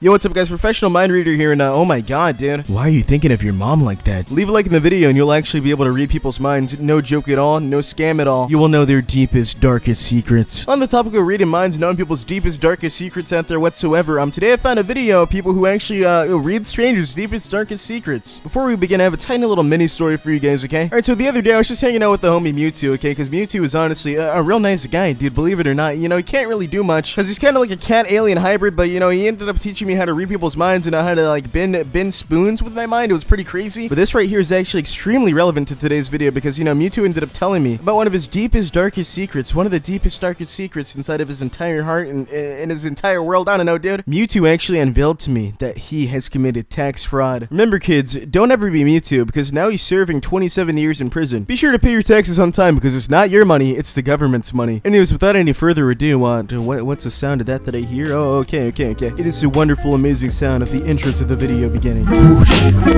Yo, what's up guys, Professional Mind Reader here, and oh my god, dude. Why are you thinking of your mom like that? Leave a like in the video and you'll actually be able to read people's minds. No joke at all, no scam at all. You will know their deepest, darkest secrets. On the topic of reading minds, knowing people's deepest, darkest secrets out there whatsoever, today I found a video of people who actually read strangers' deepest, darkest secrets. Before we begin, I have a tiny little mini story for you guys, okay? Alright, so the other day I was just hanging out with the homie Mewtwo, okay? Because Mewtwo is honestly a real nice guy, dude, believe it or not. You know, he can't really do much, because he's kind of like a cat-alien hybrid, but you know, he ended up teaching me how to read people's minds and how to like bend spoons with my mind. It was pretty crazy. But this right here is actually extremely relevant to today's video because, you know, Mewtwo ended up telling me about one of his deepest, darkest secrets. One of the deepest, darkest secrets inside of his entire heart and in his entire world. I don't know, dude. Mewtwo actually unveiled to me that he has committed tax fraud. Remember, kids, don't ever be Mewtwo because now he's serving 27 years in prison. Be sure to pay your taxes on time because it's not your money, it's the government's money. Anyways, without any further ado, what's the sound of that I hear? Oh, okay. It is the wonderful, amazing sound of the intro to the video beginning.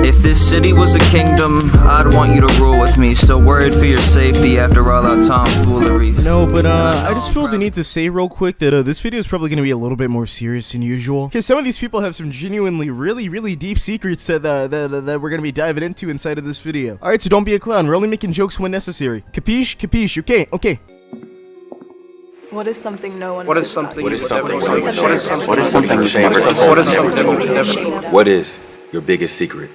If this city was a kingdom, I'd want you to rule with me. Still worried for your safety after all that tomfoolery. No, but I just feel the need to say real quick that this video is probably going to be a little bit more serious than usual. Because some of these people have some genuinely really deep secrets that we're going to be diving into inside of this video. Alright, so don't be a clown. We're only making jokes when necessary. Capiche? Capiche. Okay. What is something no one? What is something? What is something? What is something? What is something ashamed of? What is something? What is your biggest secret?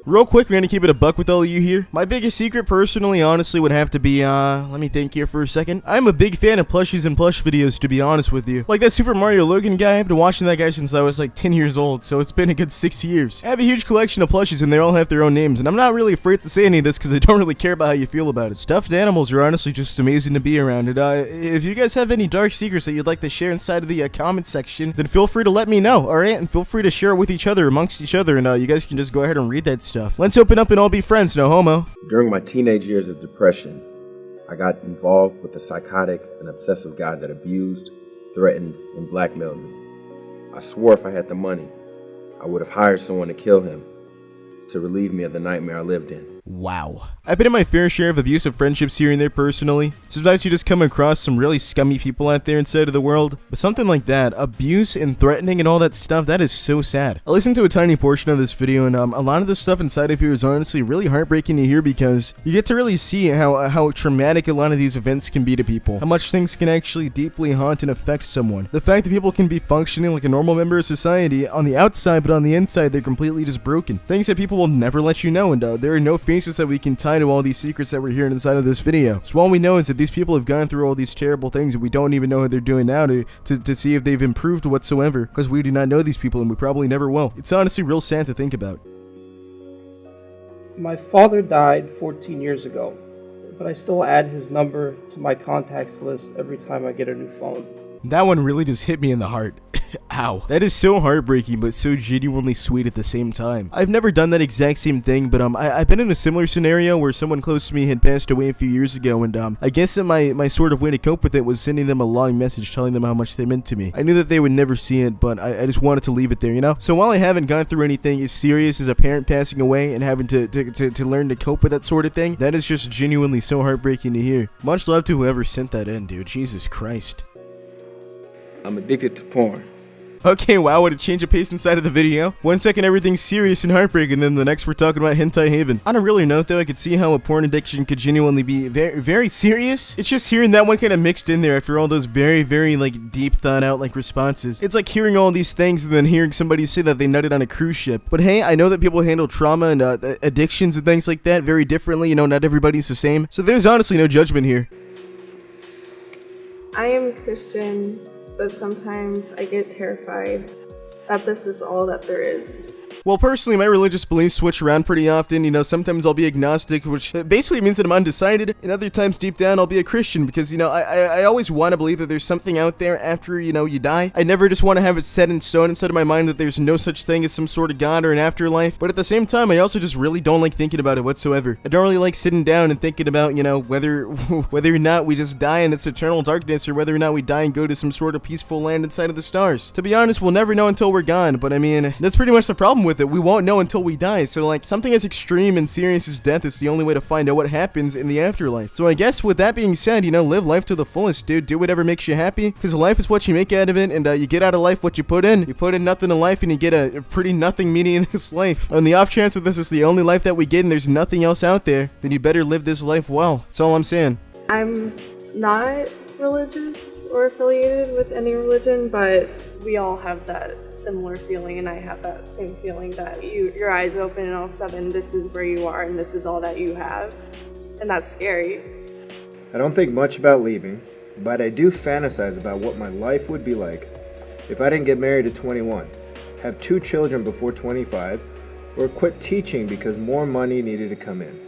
Real quick, we're gonna keep it a buck with all of you here. My biggest secret, personally, honestly, would have to be, let me think here for a second. I'm a big fan of plushies and plush videos, to be honest with you. Like that Super Mario Logan guy, I've been watching that guy since I was like 10 years old, so it's been a good 6 years. I have a huge collection of plushies, and they all have their own names, and I'm not really afraid to say any of this because I don't really care about how you feel about it. Stuffed animals are honestly just amazing to be around, and if you guys have any dark secrets that you'd like to share inside of the comment section, then feel free to let me know, alright? And feel free to share it with each other, amongst each other, and you guys can just go ahead and read that stuff. Let's open up and all be friends, no homo. During my teenage years of depression, I got involved with a psychotic and obsessive guy that abused, threatened, and blackmailed me. I swore if I had the money, I would have hired someone to kill him to relieve me of the nightmare I lived in. Wow. I've been in my fair share of abusive friendships here and there personally. Sometimes you just come across some really scummy people out there inside of the world. But something like that, abuse and threatening and all that stuff, that is so sad. I listened to a tiny portion of this video and a lot of the stuff inside of here is honestly really heartbreaking to hear because you get to really see how traumatic a lot of these events can be to people. How much things can actually deeply haunt and affect someone. The fact that people can be functioning like a normal member of society on the outside, but on the inside they're completely just broken. Things that people will never let you know, and there are no faces that we can tie to all these secrets that we're hearing inside of this video. So all we know is that these people have gone through all these terrible things and we don't even know what they're doing now to see if they've improved whatsoever, because we do not know these people and we probably never will. It's honestly real sad to think about. My father died 14 years ago, but I still add his number to my contacts list every time I get a new phone. That one really just hit me in the heart. Ow. That is so heartbreaking, but so genuinely sweet at the same time. I've never done that exact same thing, but I've been in a similar scenario where someone close to me had passed away a few years ago, and I guess that my sort of way to cope with it was sending them a long message telling them how much they meant to me. I knew that they would never see it, but I just wanted to leave it there, you know? So while I haven't gone through anything as serious as a parent passing away and having to learn to cope with that sort of thing, that is just genuinely so heartbreaking to hear. Much love to whoever sent that in, dude. Jesus Christ. I'm addicted to porn. Okay, wow, what a change of pace inside of the video. 1 second everything's serious and heartbreaking, then the next we're talking about hentai haven. On a really note though, I could see how a porn addiction could genuinely be very serious. It's just hearing that one kind of mixed in there after all those very like deep thought out like responses. It's like hearing all these things and then hearing somebody say that they nutted on a cruise ship. But hey, I know that people handle trauma and addictions and things like that very differently. You know, not everybody's the same. So there's honestly no judgment here. I am Christian, but sometimes I get terrified that this is all that there is. Well, personally, my religious beliefs switch around pretty often. You know, sometimes I'll be agnostic, which basically means that I'm undecided, and other times deep down I'll be a Christian because, you know, I always want to believe that there's something out there after, you know, you die. I never just want to have it set in stone inside of my mind that there's no such thing as some sort of God or an afterlife, but at the same time, I also just really don't like thinking about it whatsoever. I don't really like sitting down and thinking about, you know, whether or not we just die in its eternal darkness or whether or not we die and go to some sort of peaceful land inside of the stars. To be honest, we'll never know until we're gone, but I mean, that's pretty much the problem with it. We won't know until we die. So like something as extreme and serious as death is the only way to find out what happens in the afterlife. So I guess with that being said, you know, live life to the fullest, dude. Do whatever makes you happy, because life is what you make out of it, and you get out of life what you put in. You put in nothing in life and you get a pretty nothing meaningless life. On the off chance that this is the only life that we get and there's nothing else out there, then you better live this life well. That's all I'm saying. I'm not religious or affiliated with any religion, but we all have that similar feeling, and I have that same feeling that your eyes open and all of a sudden this is where you are and this is all that you have, and that's scary. I don't think much about leaving, but I do fantasize about what my life would be like if I didn't get married at 21, have 2 children before 25, or quit teaching because more money needed to come in.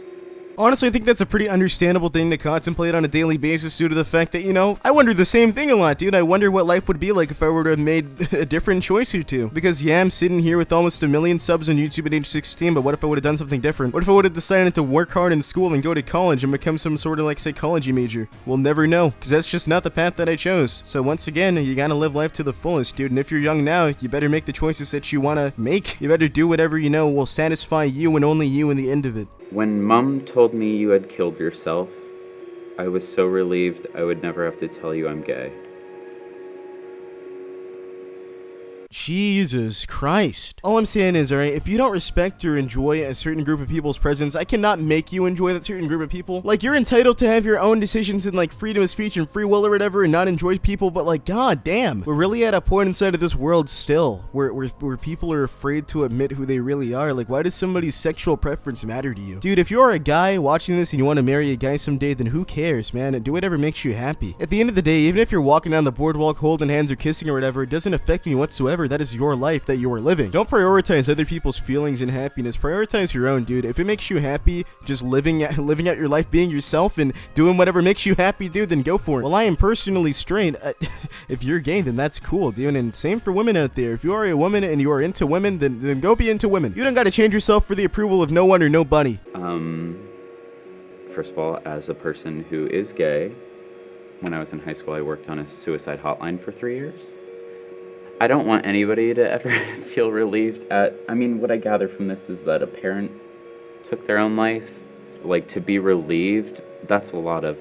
Honestly, I think that's a pretty understandable thing to contemplate on a daily basis due to the fact that, you know, I wonder the same thing a lot, dude. I wonder what life would be like if I were to have made a different choice or two. Because, yeah, I'm sitting here with almost 1 million subs on YouTube at age 16, but what if I would have done something different? What if I would have decided to work hard in school and go to college and become some sort of, like, psychology major? We'll never know, because that's just not the path that I chose. So, once again, you gotta live life to the fullest, dude. And if you're young now, you better make the choices that you wanna make. You better do whatever you know will satisfy you and only you in the end of it. When Mum told me you had killed yourself, I was so relieved I would never have to tell you I'm gay. Jesus Christ. All I'm saying is, alright, if you don't respect or enjoy a certain group of people's presence, I cannot make you enjoy that certain group of people. Like, you're entitled to have your own decisions and, like, freedom of speech and free will or whatever and not enjoy people, but, like, god damn. We're really at a point inside of this world still where people are afraid to admit who they really are. Like, why does somebody's sexual preference matter to you? Dude, if you're a guy watching this and you want to marry a guy someday, then who cares, man? And do whatever makes you happy. At the end of the day, even if you're walking down the boardwalk holding hands or kissing or whatever, it doesn't affect me whatsoever. That is your life that you are living. Don't prioritize other people's feelings and happiness. Prioritize your own, dude. If it makes you happy just living out your life being yourself and doing whatever makes you happy, dude, then go for it. Well, I am personally straight. If you're gay, then that's cool, dude. And same for women out there. If you are a woman and you are into women, then go be into women. You don't gotta change yourself for the approval of no one or nobody. First of all, as a person who is gay, when I was in high school, I worked on a suicide hotline for 3 years. I don't want anybody to ever feel relieved at, I mean, what I gather from this is that a parent took their own life. Like, to be relieved, that's a lot of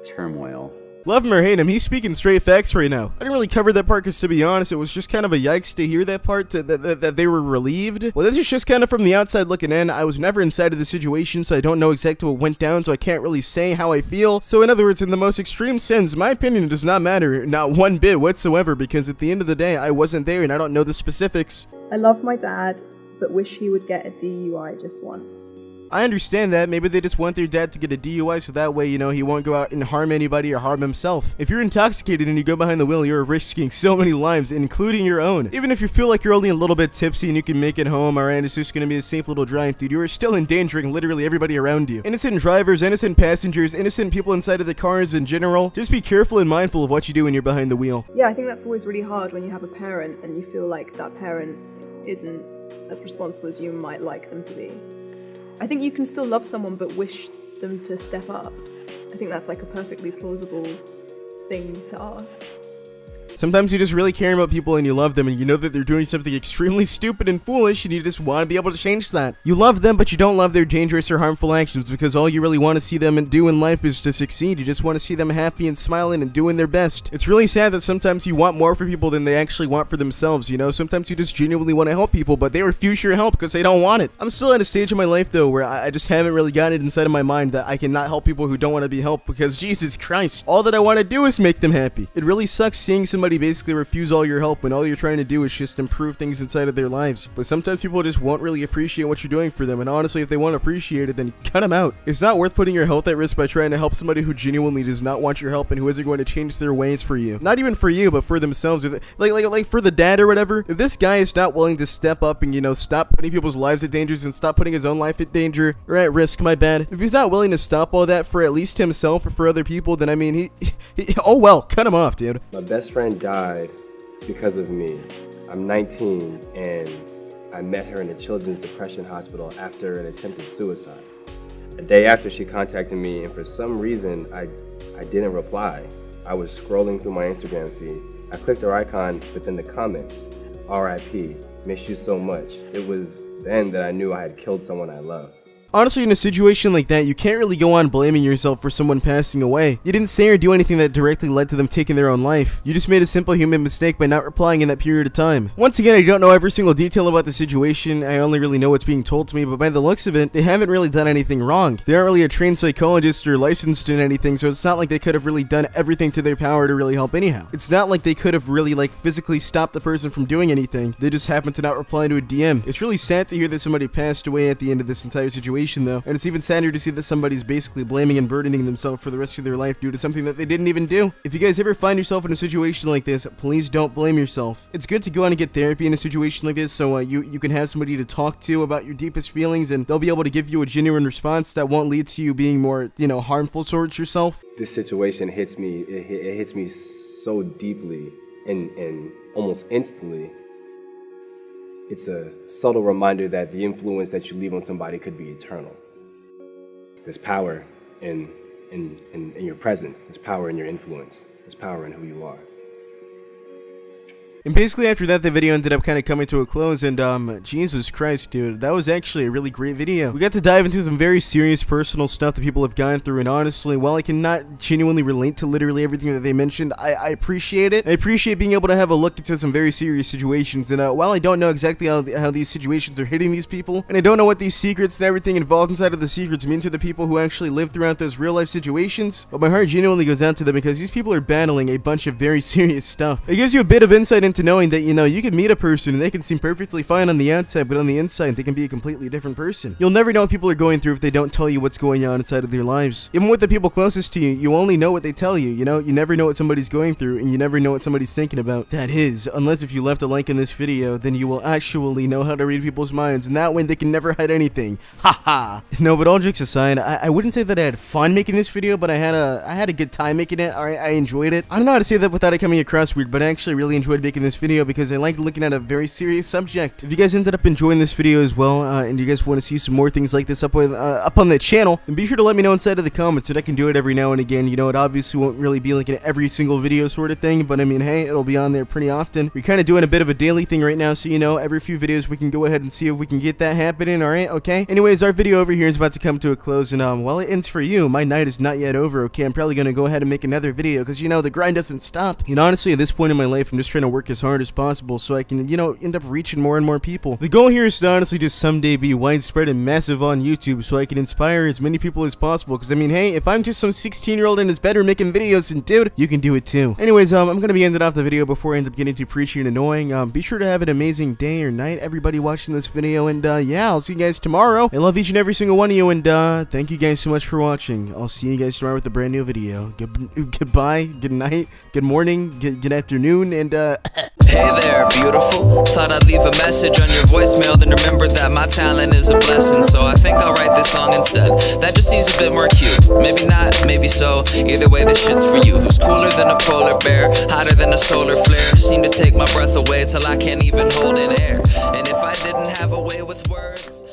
turmoil. Love him or hate him, he's speaking straight facts right now. I didn't really cover that part because, to be honest, it was just kind of a yikes to hear that part, that they were relieved. Well, this is just kind of from the outside looking in. I was never inside of the situation, so I don't know exactly what went down, so I can't really say how I feel. So in other words, in the most extreme sense, my opinion does not matter, not one bit whatsoever, because at the end of the day, I wasn't there and I don't know the specifics. I love my dad, but wish he would get a DUI just once. I understand that. Maybe they just want their dad to get a DUI so that way, you know, he won't go out and harm anybody or harm himself. If you're intoxicated and you go behind the wheel, you're risking so many lives, including your own. Even if you feel like you're only a little bit tipsy and you can make it home, alright, it's just gonna be a safe little drive, dude, you are still endangering literally everybody around you. Innocent drivers, innocent passengers, innocent people inside of the cars in general. Just be careful and mindful of what you do when you're behind the wheel. Yeah, I think that's always really hard when you have a parent and you feel like that parent isn't as responsible as you might like them to be. I think you can still love someone but wish them to step up. I think that's like a perfectly plausible thing to ask. Sometimes you just really care about people and you love them and you know that they're doing something extremely stupid and foolish and you just want to be able to change that. You love them, but you don't love their dangerous or harmful actions because all you really want to see them do in life is to succeed. You just want to see them happy and smiling and doing their best. It's really sad that sometimes you want more for people than they actually want for themselves, you know? Sometimes you just genuinely want to help people, but they refuse your help because they don't want it. I'm still at a stage in my life, though, where I just haven't really gotten it inside of my mind that I cannot help people who don't want to be helped because, Jesus Christ, all that I want to do is make them happy. It really sucks seeing somebody basically refuse all your help when all you're trying to do is just improve things inside of their lives. But sometimes people just won't really appreciate what you're doing for them, and honestly, if they want to appreciate it, then cut them out. It's not worth putting your health at risk by trying to help somebody who genuinely does not want your help and who isn't going to change their ways for you. Not even for you, but for themselves. Like for the dad or whatever. If this guy is not willing to step up and, you know, stop putting people's lives at danger and stop putting his own life at danger or at risk, my bad. If he's not willing to stop all that for at least himself or for other people, then I mean, he oh well, cut him off, dude. My best friend died because of me. I'm 19 and I met her in a children's depression hospital after an attempted suicide. A day after she contacted me, and for some reason I didn't reply. I was scrolling through my Instagram feed. I clicked her icon within the comments, RIP, miss you so much. It was then that I knew I had killed someone I loved. Honestly, in a situation like that, you can't really go on blaming yourself for someone passing away. You didn't say or do anything that directly led to them taking their own life. You just made a simple human mistake by not replying in that period of time. Once again, I don't know every single detail about the situation. I only really know what's being told to me, but by the looks of it, they haven't really done anything wrong. They aren't really a trained psychologist or licensed in anything, so it's not like they could have really done everything to their power to really help anyhow. It's not like they could have really physically stopped the person from doing anything. They just happened to not reply to a DM. It's really sad to hear that somebody passed away at the end of this entire situation though, and it's even sadder to see that somebody's basically blaming and burdening themselves for the rest of their life due to something that they didn't even do. If you guys ever find yourself in a situation like this, please don't blame yourself. It's good to go on and get therapy in a situation like this so you can have somebody to talk to about your deepest feelings, and they'll be able to give you a genuine response that won't lead to you being more, harmful towards yourself. This situation hits me, it hits me so deeply and almost instantly. It's a subtle reminder that the influence that you leave on somebody could be eternal. There's power in your presence. There's power in your influence. There's power in who you are. And basically after that, the video ended up kind of coming to a close, and Jesus Christ, dude, that was actually a really great video. We got to dive into some very serious personal stuff that people have gone through, and honestly, while I cannot genuinely relate to literally everything that they mentioned, I appreciate it. I appreciate being able to have a look into some very serious situations, and while I don't know exactly how these situations are hitting these people, and I don't know what these secrets and everything involved inside of the secrets mean to the people who actually live throughout those real life situations, but my heart genuinely goes out to them because these people are battling a bunch of very serious stuff. It gives you a bit of insight into knowing that, you can meet a person and they can seem perfectly fine on the outside, but on the inside they can be a completely different person. You'll never know what people are going through if they don't tell you what's going on inside of their lives. Even with the people closest to you, you only know what they tell you, you never know what somebody's going through, and you never know what somebody's thinking about. That is, unless if you left a link in this video, then you will actually know how to read people's minds, and that way they can never hide anything. Haha. No, but all jokes aside, I wouldn't say that I had fun making this video, but I had a good time making it. I enjoyed it. I don't know how to say that without it coming across weird, but I actually really enjoyed making this video because I like looking at a very serious subject. If you guys ended up enjoying this video as well, and you guys want to see some more things like this up on the channel, then be sure to let me know inside of the comments so that I can do it every now and again. It obviously won't really be like an every single video sort of thing, but I mean, hey, it'll be on there pretty often. We're kind of doing a bit of a daily thing right now, so every few videos we can go ahead and see if we can get that happening, alright, okay? Anyways, our video over here is about to come to a close, and while it ends for you, my night is not yet over, okay? I'm probably gonna go ahead and make another video, because the grind doesn't stop. And honestly, at this point in my life, I'm just trying to work as hard as possible so I can, end up reaching more and more people. The goal here is to honestly just someday be widespread and massive on YouTube so I can inspire as many people as possible, because I mean, hey, if I'm just some 16-year-old in his bedroom making videos, then dude, you can do it too. Anyways, I'm gonna be ending off the video before I end up getting too preachy and annoying. Be sure to have an amazing day or night, everybody watching this video, and yeah, I'll see you guys tomorrow. I love each and every single one of you, and thank you guys so much for watching. I'll see you guys tomorrow with a brand new video. Goodbye, good night, good morning, good afternoon, and Hey there, beautiful. Thought I'd leave a message on your voicemail, then remember that my talent is a blessing, so I think I'll write this song instead. That just seems a bit more cute. Maybe not, maybe so. Either way, this shit's for you. Who's cooler than a polar bear, hotter than a solar flare? Seem to take my breath away till I can't even hold in air. And if I didn't have a way with words,